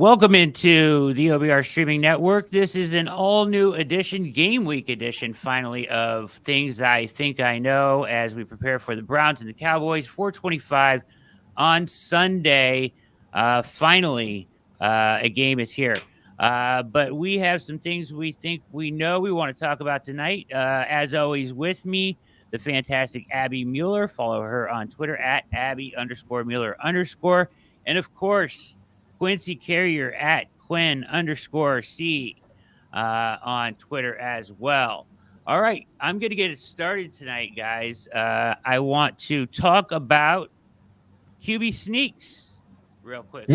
Welcome into the OBR Streaming Network. This is an all-new edition, Game Week edition, finally, of Things I Think I Know as we prepare for the Browns and the Cowboys, 4:25 on Sunday. Finally, a game is here. But we have some things we think we know we want to talk about tonight. As always, with me, the fantastic Abby Mueller. Follow her on Twitter at Abby_Mueller_. And, of course, Quincy Carrier at Quinn_C on Twitter as well. All right, I'm going to get it started tonight, guys. I want to talk about QB sneaks real quick.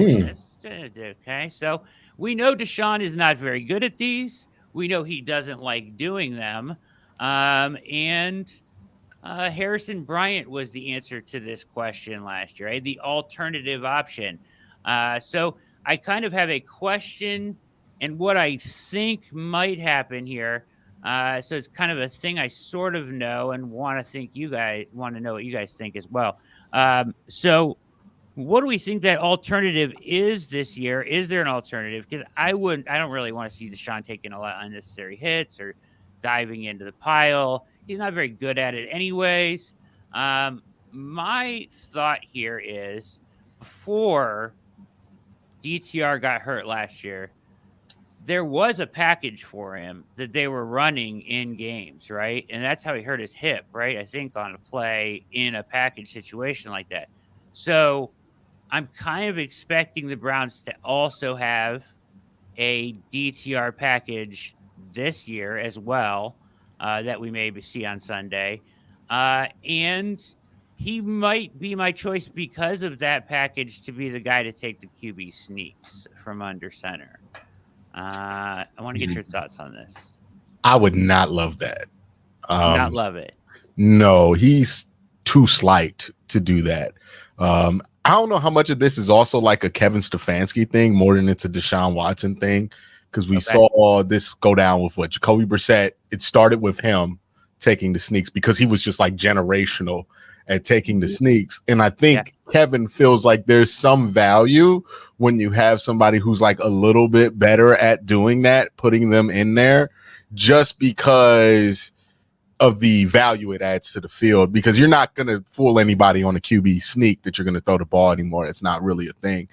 Okay, so we know Deshaun is not very good at these. We know he doesn't like doing them. And Harrison Bryant was the answer to this question last year, right? The alternative option. So I kind of have a question and what I think might happen here. So it's kind of a thing I sort of know and want to know what you guys think as well. So what do we think that alternative is this year? Is there an alternative? Because I don't really want to see Deshaun taking a lot of unnecessary hits or diving into the pile. He's not very good at it anyways. My thought here is before DTR got hurt last year, there was a package for him that they were running in games, right? And that's how he hurt his hip, right? I think on a play in a package situation like that. So I'm kind of expecting the Browns to also have a DTR package this year as well that we may see on Sunday. And he might be my choice because of that package to be the guy to take the QB sneaks from under center. I want to get your thoughts on this. I would not love that. Not love it. No, he's too slight to do that. I don't know how much of this is also like a Kevin Stefanski thing more than it's a Deshaun Watson thing, because we saw this go down with Jacoby Brissett. It started with him taking the sneaks because he was just like generational at taking the sneaks. And I think Kevin feels like there's some value when you have somebody who's like a little bit better at doing that, putting them in there, just because of the value it adds to the field, because you're not going to fool anybody on a QB sneak that you're going to throw the ball anymore. It's not really a thing.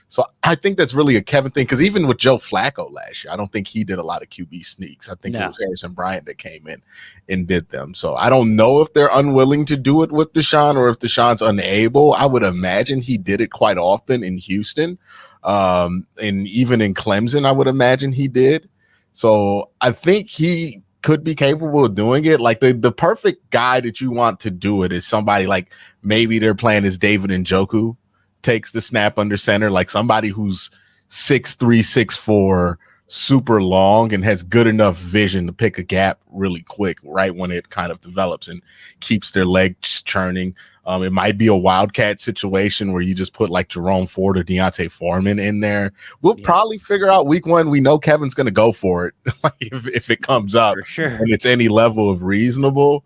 So I think that's really a Kevin thing, because even with Joe Flacco last year, I don't think he did a lot of QB sneaks. I think it was Harrison Bryant that came in and did them. So I don't know if they're unwilling to do it with Deshaun or if Deshaun's unable. I would imagine he did it quite often in Houston. And even in Clemson, I would imagine he did. So I think he could be capable of doing it. Like the perfect guy that you want to do it is somebody like maybe their plan is David Njoku takes the snap under center, like somebody who's 6'3", 6'4", super long and has good enough vision to pick a gap really quick right when it kind of develops and keeps their legs churning. It might be a wildcat situation where you just put like Jerome Ford or Deontay Foreman in there. We'll probably figure out week one. We know Kevin's going to go for it if it comes up for sure, and it's any level of reasonable.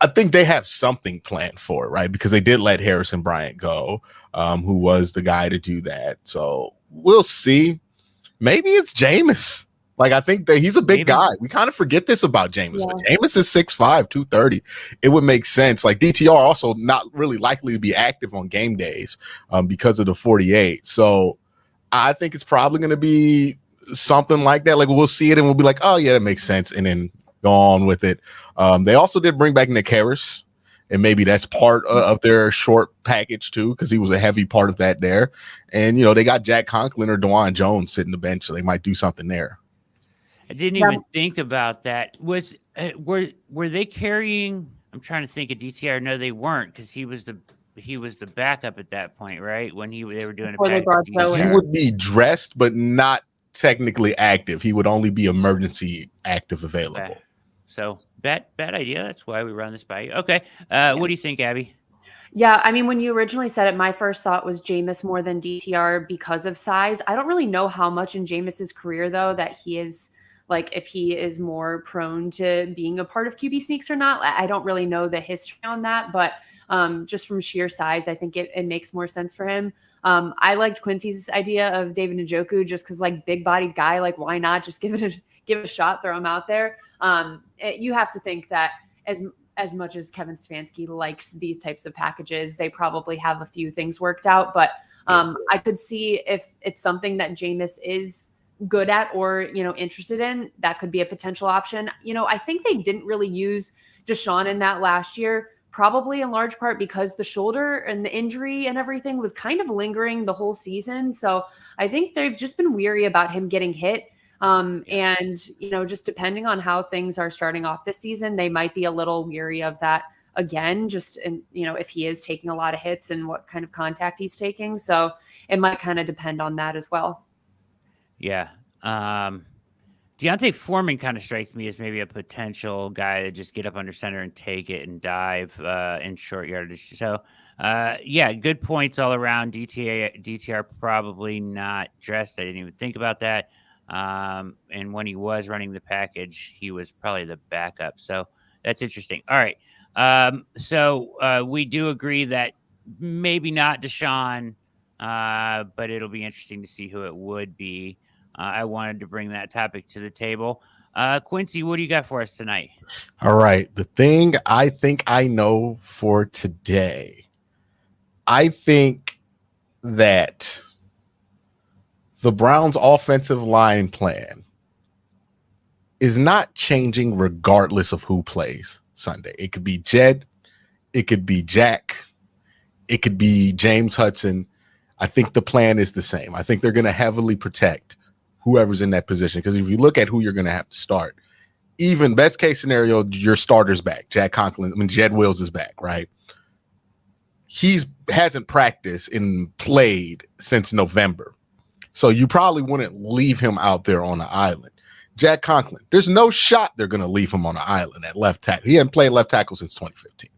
I think they have something planned for it, right? Because they did let Harrison Bryant go, who was the guy to do that. So we'll see. Maybe it's Jameis. Like, I think that he's a big guy. We kind of forget this about Jameis, but Jameis is 6'5", 230. It would make sense. Like, DTR also not really likely to be active on game days because of the 48. So I think it's probably going to be something like that. Like, we'll see it and we'll be like, oh, yeah, that makes sense. And then go on with it. They also did bring back Nick Harris, and maybe that's part of their short package too, because he was a heavy part of that there. And, you know, they got Jack Conklin or DeJuan Jones sitting the bench, so they might do something there. I didn't even think about that. Were they carrying? I'm trying to think of DTR. No, they weren't, because he was the backup at that point, right? When they were doing a backup. He would be dressed, but not technically active. He would only be emergency active available. Okay. So bad idea. That's why we run this by you. Okay. What do you think, Abby? Yeah, I mean, when you originally said it, my first thought was Jameis more than DTR because of size. I don't really know how much in Jameis's career, though, that he is, like, if he is more prone to being a part of QB sneaks or not. I don't really know the history on that, but just from sheer size, I think it makes more sense for him. I liked Quincy's idea of David Njoku just because like big bodied guy, like why not just give it a shot, throw him out there. You have to think that as much as Kevin Stefanski likes these types of packages, they probably have a few things worked out. But I could see if it's something that Jameis is good at or, interested in, that could be a potential option. I think they didn't really use Deshaun in that last year, probably in large part because the shoulder and the injury and everything was kind of lingering the whole season. So I think they've just been weary about him getting hit. And, just depending on how things are starting off this season, they might be a little weary of that again, just, if he is taking a lot of hits and what kind of contact he's taking. So it might kind of depend on that as well. Yeah. Deontay Foreman kind of strikes me as maybe a potential guy to just get up under center and take it and dive in short yardage. So, good points all around. DTR probably not dressed. I didn't even think about that. And when he was running the package, he was probably the backup. So that's interesting. All right. So we do agree that maybe not Deshaun, but it'll be interesting to see who it would be. I wanted to bring that topic to the table. Quincy, what do you got for us tonight? All right. The thing I think I know for today, I think that the Browns' offensive line plan is not changing regardless of who plays Sunday. It could be Jed, it could be Jack, it could be James Hudson. I think the plan is the same. I think they're going to heavily protect whoever's in that position, because if you look at who you're going to have to start, even best case scenario, your starter's back. Jed Wills is back, right? Hasn't practiced and played since November. So you probably wouldn't leave him out there on the island. Jack Conklin, there's no shot they're going to leave him on the island at left tackle. He hadn't played left tackle since 2015.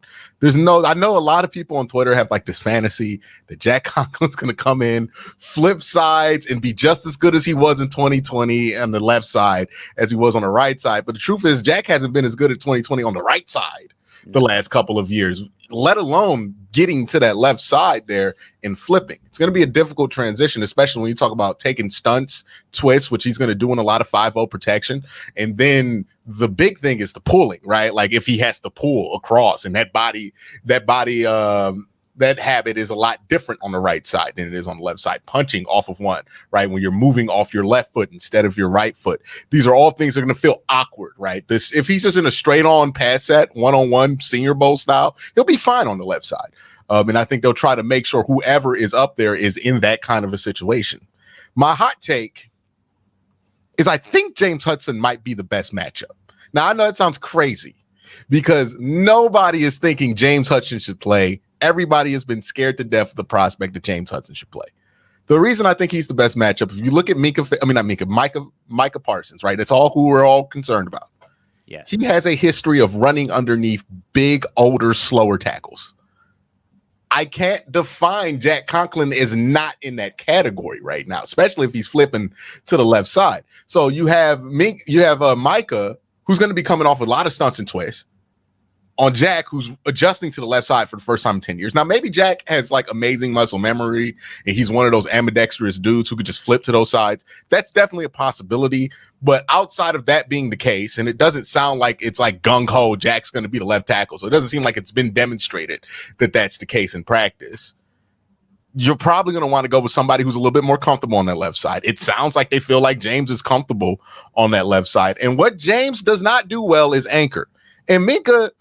I know a lot of people on Twitter have like this fantasy that Jack Conklin's going to come in, flip sides, and be just as good as he was in 2020 on the left side as he was on the right side. But the truth is, Jack hasn't been as good at 2020 on the right side the last couple of years, let alone getting to that left side there and flipping. It's going to be a difficult transition, especially when you talk about taking stunts, twists, which he's going to do in a lot of 5-0 protection. And then the big thing is the pulling, right? Like if he has to pull across, and that habit is a lot different on the right side than it is on the left side, punching off of one, right? When you're moving off your left foot instead of your right foot. These are all things that are going to feel awkward, right? If he's just in a straight on pass set, one-on-one Senior Bowl style, he'll be fine on the left side. And I think they'll try to make sure whoever is up there is in that kind of a situation. My hot take is I think James Hudson might be the best matchup. Now, I know it sounds crazy because nobody is thinking James Hudson should play. Everybody has been scared to death of the prospect that James Hudson should play. The reason I think he's the best matchup, if you look at Micah Parsons, right? That's all who we're all concerned about. Yeah. He has a history of running underneath big, older, slower tackles. I can't define Jack Conklin as not in that category right now, especially if he's flipping to the left side. So you have Micah, who's going to be coming off a lot of stunts and twists, on Jack, who's adjusting to the left side for the first time in 10 years. Now, maybe Jack has like amazing muscle memory and he's one of those ambidextrous dudes who could just flip to those sides. That's definitely a possibility. But outside of that being the case, and it doesn't sound like it's like gung-ho, Jack's going to be the left tackle. So it doesn't seem like it's been demonstrated that that's the case in practice. You're probably going to want to go with somebody who's a little bit more comfortable on that left side. It sounds like they feel like James is comfortable on that left side. And what James does not do well is anchor. And Micah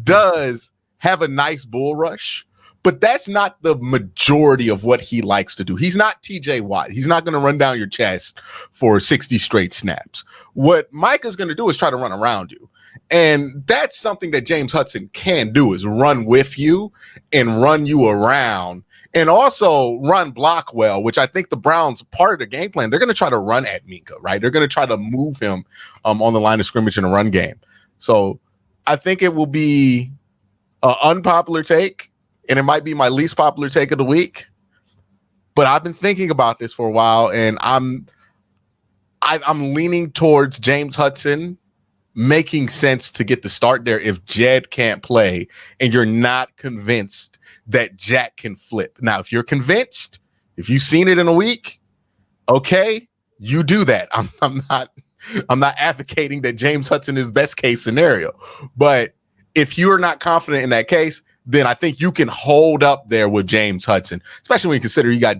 does have a nice bull rush, but that's not the majority of what he likes to do. He's not TJ Watt. He's not going to run down your chest for 60 straight snaps. What Micah's going to do is try to run around you. And that's something that James Hudson can do, is run with you and run you around. And also run block well, which I think the Browns, part of the game plan, they're going to try to run at Minka, right? They're going to try to move him on the line of scrimmage in a run game. So I think it will be an unpopular take, and it might be my least popular take of the week. But I've been thinking about this for a while, and I'm leaning towards James Hudson making sense to get the start there if Jed can't play and you're not convinced that Jack can flip. Now, if you're convinced, if you've seen it in a week, okay, you do that. I'm not advocating that James Hudson is best case scenario, but if you are not confident in that case, then I think you can hold up there with James Hudson, especially when you consider you got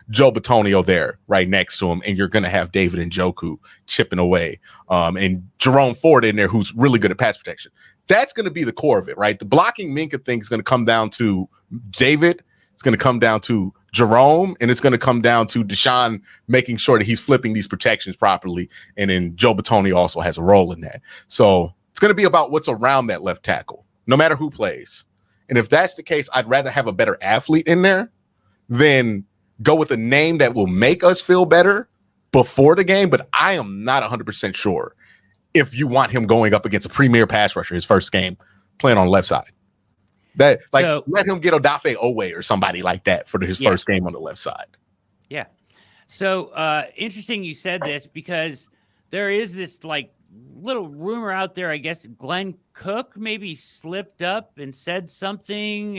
Joe Bitonio there right next to him, and you're going to have David Njoku chipping away, and Jerome Ford in there, who's really good at pass protection. That's going to be the core of it, right? The blocking Minka thing is going to come down to David. It's going to come down to Jerome, and it's going to come down to Deshaun making sure that he's flipping these protections properly. And then Joe Bitonio also has a role in that. So it's going to be about what's around that left tackle, no matter who plays. And if that's the case, I'd rather have a better athlete in there than go with a name that will make us feel better before the game. But I am not 100% sure if you want him going up against a premier pass rusher his first game playing on the left side. That let him get Odafe Owe or somebody like that for his first game on the left side. Yeah. So interesting you said this, because there is this like little rumor out there. I guess Glenn Cook maybe slipped up and said something,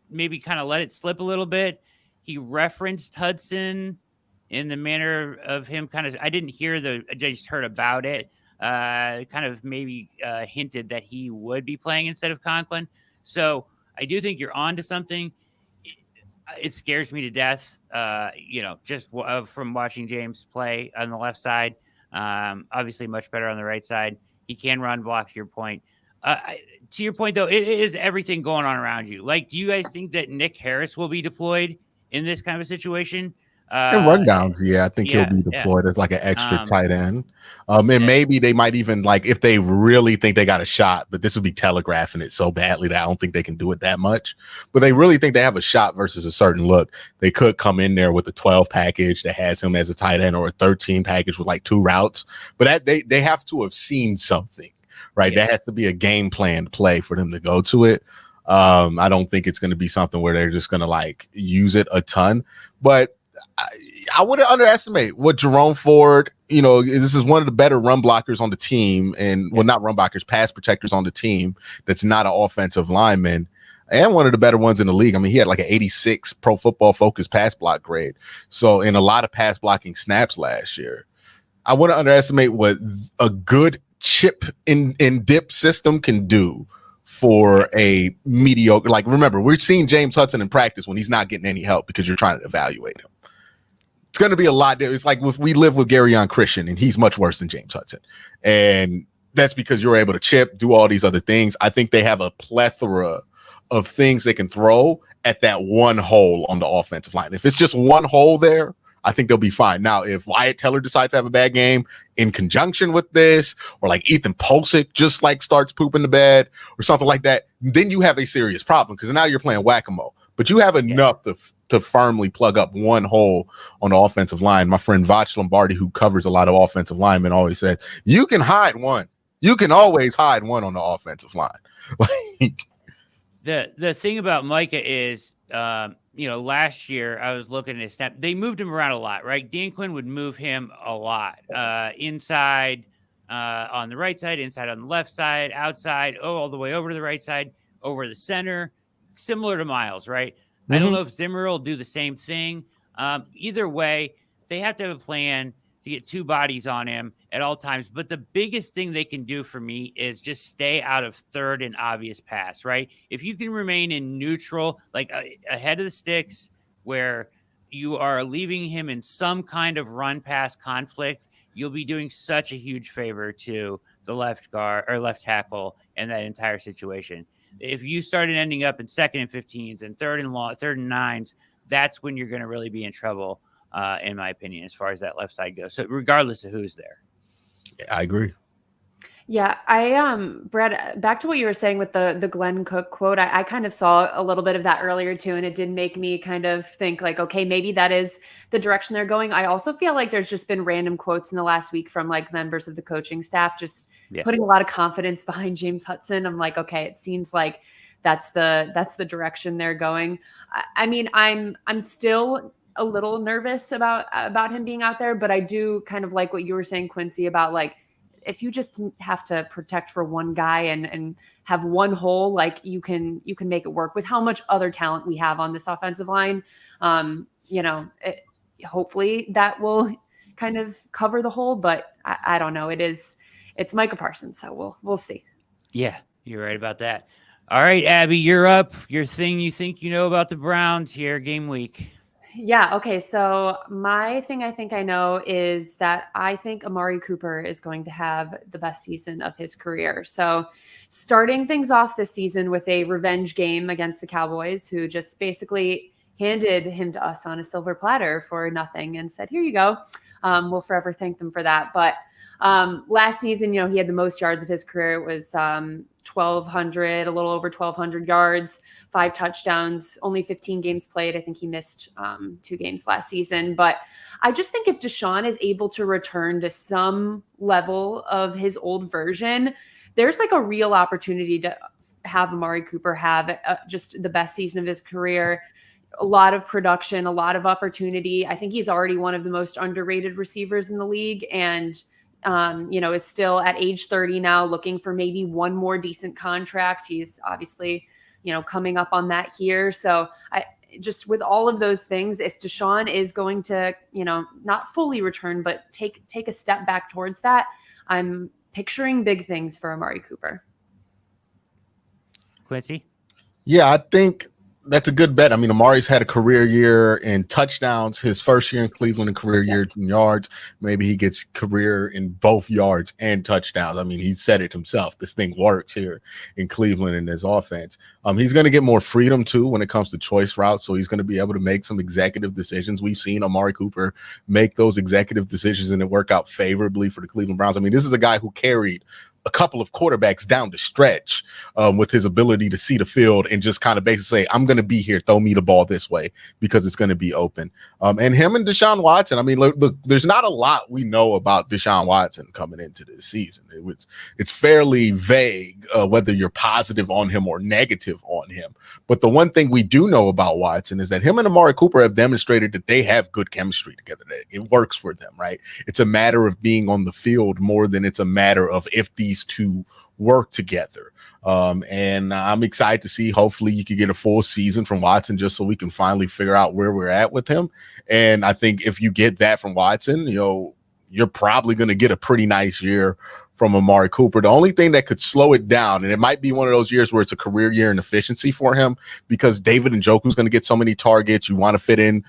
maybe kind of let it slip a little bit. He referenced Hudson in the manner of him kind of, I didn't hear I just heard about it. Kind of maybe hinted that he would be playing instead of Conklin. So I do think you're on to something. It scares me to death, just from watching James play on the left side. Obviously much better on the right side. He can run block, to your point. To your point, though, it is everything going on around you. Like, do you guys think that Nick Harris will be deployed in this kind of a situation? And rundowns, I think he'll be deployed as like an extra tight end. And maybe they might even, like, if they really think they got a shot, but this would be telegraphing it so badly that I don't think they can do it that much. But they really think they have a shot versus a certain look. They could come in there with a 12 package that has him as a tight end, or a 13 package with like 2 routes. But they have to have seen something, right? That has to be a game plan play for them to go to it. I don't think it's going to be something where they're just going to like use it a ton, but I wouldn't underestimate what Jerome Ford, this is one of the better run blockers on the team, and not run blockers, pass protectors on the team. That's not an offensive lineman, and one of the better ones in the league. I mean, he had like an 86 Pro Football Focus pass block grade. So in a lot of pass blocking snaps last year, I wouldn't underestimate what a good chip in dip system can do for a mediocre. Like, remember, we're seeing James Hudson in practice when he's not getting any help because you're trying to evaluate him. It's going to be a lot. It's like if we live with Garyon Christian, and he's much worse than James Hudson. And that's because you're able to chip, do all these other things. I think they have a plethora of things they can throw at that one hole on the offensive line. If it's just one hole there, I think they'll be fine. Now, if Wyatt Teller decides to have a bad game in conjunction with this, or like Ethan Pulsic just like starts pooping the bed or something like that, then you have a serious problem, because now you're playing whack-a-mole. But you have enough to firmly plug up one hole on the offensive line. My friend Vach Lombardi, who covers a lot of offensive linemen, always says, you can hide one. You can always hide one on the offensive line. Like, the thing about Micah is, last year I was looking at his snap. They moved him around a lot, right? Dan Quinn would move him a lot. Inside on the right side, inside on the left side, outside, all the way over to the right side, over the center, similar to Miles, right? Mm-hmm. I don't know if Zimmer will do the same thing. Either way, they have to have a plan to get 2 bodies on him at all times. But the biggest thing they can do for me is just stay out of third and obvious pass, right? If you can remain in neutral, like ahead of the sticks, where you are leaving him in some kind of run pass conflict, you'll be doing such a huge favor to the left guard or left tackle in that entire situation. If you started ending up in 2nd and 15s and 3rd and 9s, that's when you're going to really be in trouble, in my opinion, as far as that left side goes. So regardless of who's there. Yeah, I agree. Yeah, Brad, back to what you were saying with the Glenn Cook quote, I kind of saw a little bit of that earlier too, and it did make me kind of think like, okay, maybe that is the direction they're going. I also feel like there's just been random quotes in the last week from like members of the coaching staff, just putting a lot of confidence behind James Hudson. I'm like, okay, it seems like that's the direction they're going. I mean, I'm still a little nervous about him being out there, but I do kind of like what you were saying, Quincy, about like, if you just have to protect for one guy and have one hole, like you can make it work with how much other talent we have on this offensive line. Hopefully that will kind of cover the hole, but I don't know. It's Micah Parsons, so we'll see. Yeah, you're right about that. All right, Abby, you're up. Your thing you think you know about the Browns here, game week. Yeah. Okay. So my thing I think I know is that I think Amari Cooper is going to have the best season of his career. So starting things off this season with a revenge game against the Cowboys, who just basically handed him to us on a silver platter for nothing and said, here you go. We'll forever thank them for that. But last season, he had the most yards of his career. It was 1,200, a little over 1,200 yards, 5 touchdowns, only 15 games played. I think he missed 2 games last season. But I just think if Deshaun is able to return to some level of his old version, there's like a real opportunity to have Amari Cooper have just the best season of his career. A lot of production, a lot of opportunity. I think he's already one of the most underrated receivers in the league, and is still at age 30 now, looking for maybe one more decent contract. He's obviously, coming up on that here. So I just, with all of those things, if Deshaun is going to, not fully return, but take a step back towards that, I'm picturing big things for Amari Cooper. Quincy? Yeah, I think that's a good bet. I mean, Amari's had a career year in touchdowns, his first year in Cleveland, and career year in yards. Maybe he gets career in both yards and touchdowns. I mean, he said it himself. This thing works here in Cleveland in his offense. He's going to get more freedom, too, when it comes to choice routes. So he's going to be able to make some executive decisions. We've seen Amari Cooper make those executive decisions and it work out favorably for the Cleveland Browns. I mean, this is a guy who carried a couple of quarterbacks down the stretch with his ability to see the field and just kind of basically say, I'm going to be here, throw me the ball this way because it's going to be open. And him and Deshaun Watson, I mean, look, there's not a lot we know about Deshaun Watson coming into this season. It's fairly vague whether you're positive on him or negative on him. But the one thing we do know about Watson is that him and Amari Cooper have demonstrated that they have good chemistry together. That it works for them, right? It's a matter of being on the field more than it's a matter of if these two work together. And I'm excited to see, hopefully you could get a full season from Watson just so we can finally figure out where we're at with him. And I think if you get that from Watson, you're probably going to get a pretty nice year from Amari Cooper. The only thing that could slow it down, and it might be one of those years where it's a career year in efficiency for him, because David Njoku's going to get so many targets. You want to fit in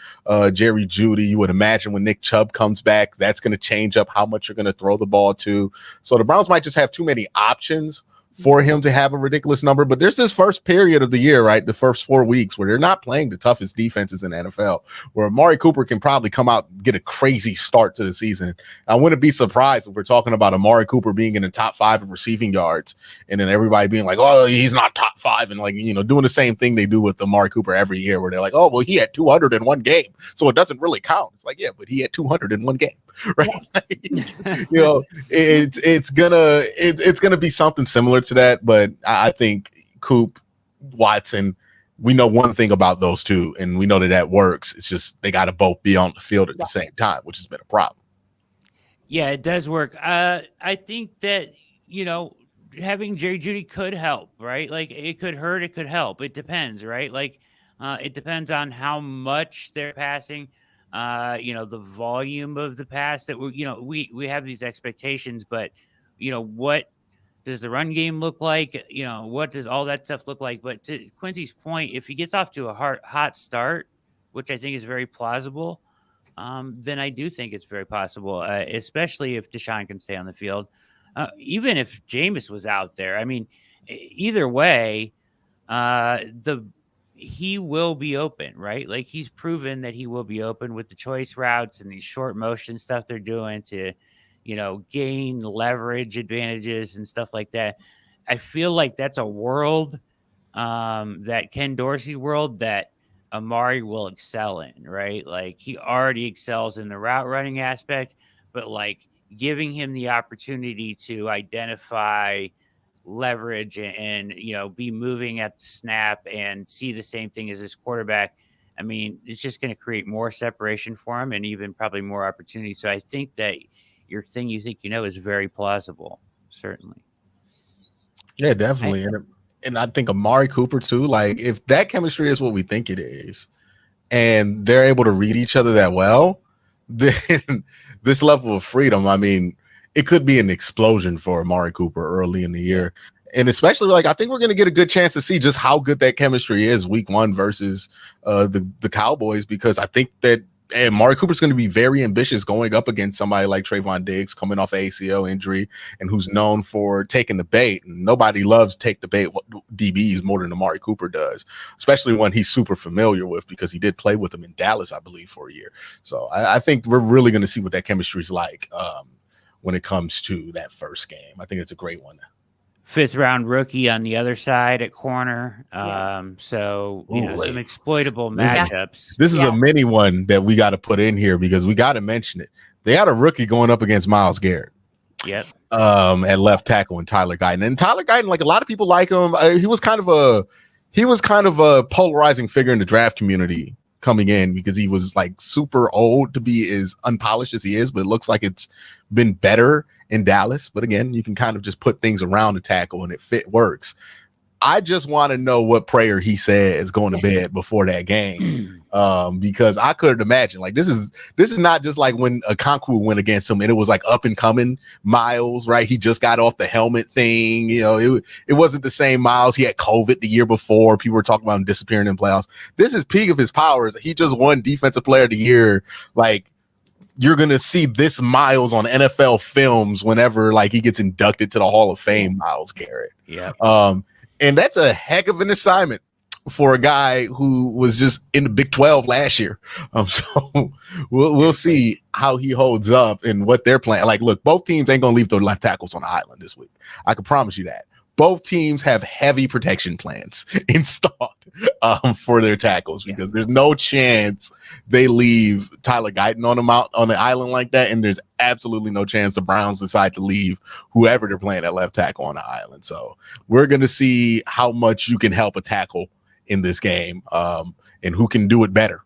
Jerry Jeudy. You would imagine when Nick Chubb comes back, that's going to change up how much you're going to throw the ball to. So the Browns might just have too many options for him to have a ridiculous number. But there's this first period of the year, right? The first 4 weeks where they're not playing the toughest defenses in the NFL, where Amari Cooper can probably come out and get a crazy start to the season. I wouldn't be surprised if we're talking about Amari Cooper being in the top 5 of receiving yards and then everybody being like, oh, he's not top 5. And doing the same thing they do with Amari Cooper every year where they're like, oh, well, he had 200 in one game, so it doesn't really count. It's like, yeah, but he had 200 in one game. Right. It's gonna be something similar to that, but I think Coop, Watson, we know one thing about those two, and we know that works. It's just they got to both be on the field at the same time, which has been a problem. Yeah, it does work. I think that having Jerry Jeudy could help, right? Like it could hurt, it could help. It depends, right? Like it depends on how much they're passing. The volume of the pass that we have these expectations, but what does the run game look like? What does all that stuff look like? But to Quincy's point, if he gets off to a hot start, which I think is very plausible, then I do think it's very possible, especially if Deshaun can stay on the field. Even if Jameis was out there, I mean, either way, he will be open, right? Like he's proven that he will be open with the choice routes and these short motion stuff they're doing to, gain leverage advantages and stuff like that. I feel like that's a world, that Ken Dorsey world that Amari will excel in, right? Like he already excels in the route running aspect, but like giving him the opportunity to identify leverage and be moving at the snap and see the same thing as his quarterback. I mean, it's just going to create more separation for him and even probably more opportunity. So I think that your thing you think you know is very plausible. Certainly. Yeah, definitely. And I think Amari Cooper too. Like, if that chemistry is what we think it is, and they're able to read each other that well, then this level of freedom, I mean, it could be an explosion for Amari Cooper early in the year. And especially, like, I think we're going to get a good chance to see just how good that chemistry is week one versus the Cowboys, because I think that Amari Cooper's going to be very ambitious going up against somebody like Trayvon Diggs coming off an ACL injury and who's known for taking the bait. And nobody loves take the bait DBs more than Amari Cooper does, especially when he's super familiar with, because he did play with him in Dallas, I believe, for a year. So I think we're really going to see what that chemistry is like when it comes to that first game. I think it's a great one. 5th round rookie on the other side at corner. So, some exploitable matchups. This is a mini one that we got to put in here because we got to mention it. They had a rookie going up against Myles Garrett. Yep. At left tackle and Tyler Guyton. And Tyler Guyton, like, a lot of people like him. He was kind of a polarizing figure in the draft community coming in because he was like super old to be as unpolished as he is, but it looks like it's been better in Dallas. But again, you can kind of just put things around the tackle and it works. I just want to know what prayer he says going to bed before that game, because I could imagine, like, this is not just like when Okonkwo went against him and it was like up and coming Myles, right? He just got off the helmet thing, it wasn't the same Myles. He had COVID the year before. People were talking about him disappearing in playoffs. This is peak of his powers. He just won Defensive Player of the Year. Like, you're going to see this Myles on NFL films whenever, like, he gets inducted to the Hall of Fame, Myles Garrett. Yeah. And that's a heck of an assignment for a guy who was just in the Big 12 last year. So we'll see how he holds up and what they're playing. Like, look, both teams ain't going to leave their left tackles on the island this week. I can promise you that. Both teams have heavy protection plans installed for their tackles, because there's no chance they leave Tyler Guyton on the island like that, and there's absolutely no chance the Browns decide to leave whoever they're playing at left tackle on the island. So we're going to see how much you can help a tackle in this game, and who can do it better.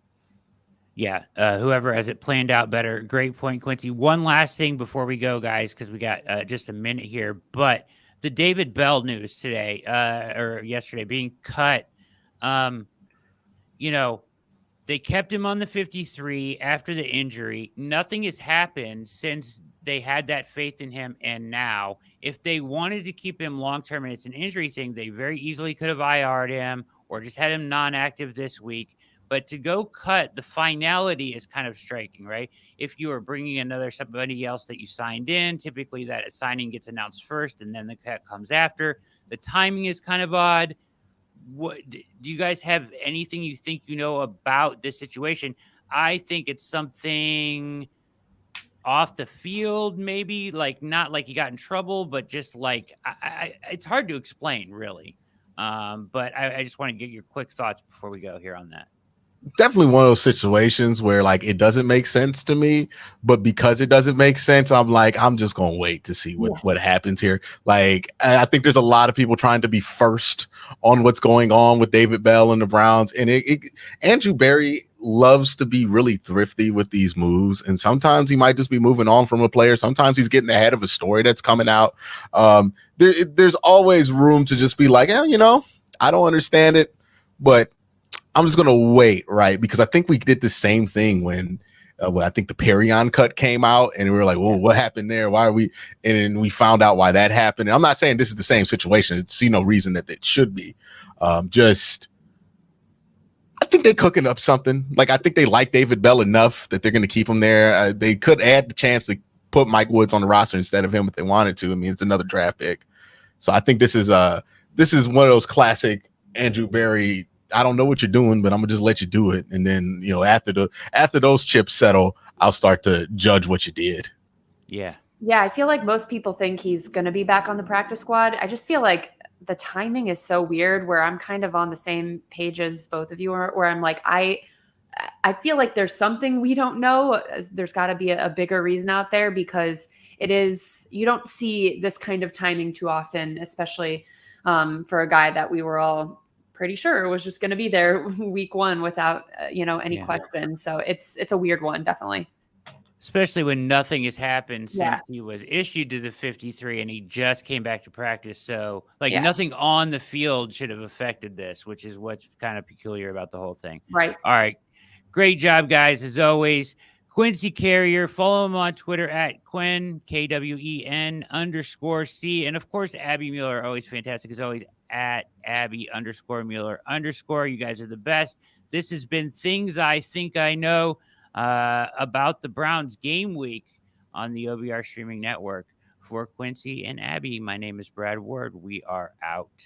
Yeah, whoever has it planned out better. Great point, Quincy. One last thing before we go, guys, because we got just a minute here, but the David Bell news today, or yesterday, being cut. They kept him on the 53 after the injury. Nothing has happened since they had that faith in him. And now, if they wanted to keep him long-term and it's an injury thing, they very easily could have IR'd him or just had him non-active this week. But to go cut, the finality is kind of striking, right? If you are bringing somebody else that you signed in, typically that signing gets announced first and then the cut comes after. The timing is kind of odd. What do you guys have anything you think you know about this situation? I think it's something off the field, maybe, like not like he got in trouble, but just like it's hard to explain, really. But I just want to get your quick thoughts before we go here on that. Definitely one of those situations where, like, it doesn't make sense to me, but because it doesn't make sense, I'm like, I'm just gonna wait to see what happens here. Like, I think there's a lot of people trying to be first on what's going on with David Bell and the Browns, and Andrew Berry loves to be really thrifty with these moves, and sometimes he might just be moving on from a player. Sometimes he's getting ahead of a story that's coming out. There's always room to just be like, I don't understand it, but I'm just going to wait, right? Because I think we did the same thing when I think the Perion cut came out, and we were like, well, what happened there? Why are we? And we found out why that happened. And I'm not saying this is the same situation. I see no reason that it should be. I think they're cooking up something. Like, I think they like David Bell enough that they're going to keep him there. They could add the chance to put Mike Woods on the roster instead of him if they wanted to. I mean, it's another draft pick. So I think this is one of those classic Andrew Berry, I don't know what you're doing, but I'm gonna just let you do it. And then, after those chips settle, I'll start to judge what you did. Yeah. Yeah. I feel like most people think he's going to be back on the practice squad. I just feel like the timing is so weird, where I'm kind of on the same page as both of you are, where I'm like, I feel like there's something we don't know. There's got to be a bigger reason out there, because you don't see this kind of timing too often, especially for a guy that we were all pretty sure was just going to be there week one without any question. So it's a weird one, definitely. Especially when nothing has happened since Yeah. he was issued to the 53 and he just came back to practice. So, like, Yeah. nothing on the field should have affected this, which is what's kind of peculiar about the whole thing. Right. All right. Great job, guys, as always. Quincy Carrier, follow him on Twitter at Quinn, KWEN_C. And of course, Abby Mueller, always fantastic as always, at Abby_Mueller_. You guys are the best. This has been Things I Think I Know about the Browns game week on the OBR Streaming Network. For Quincy and Abby, my name is Brad Ward. We are out.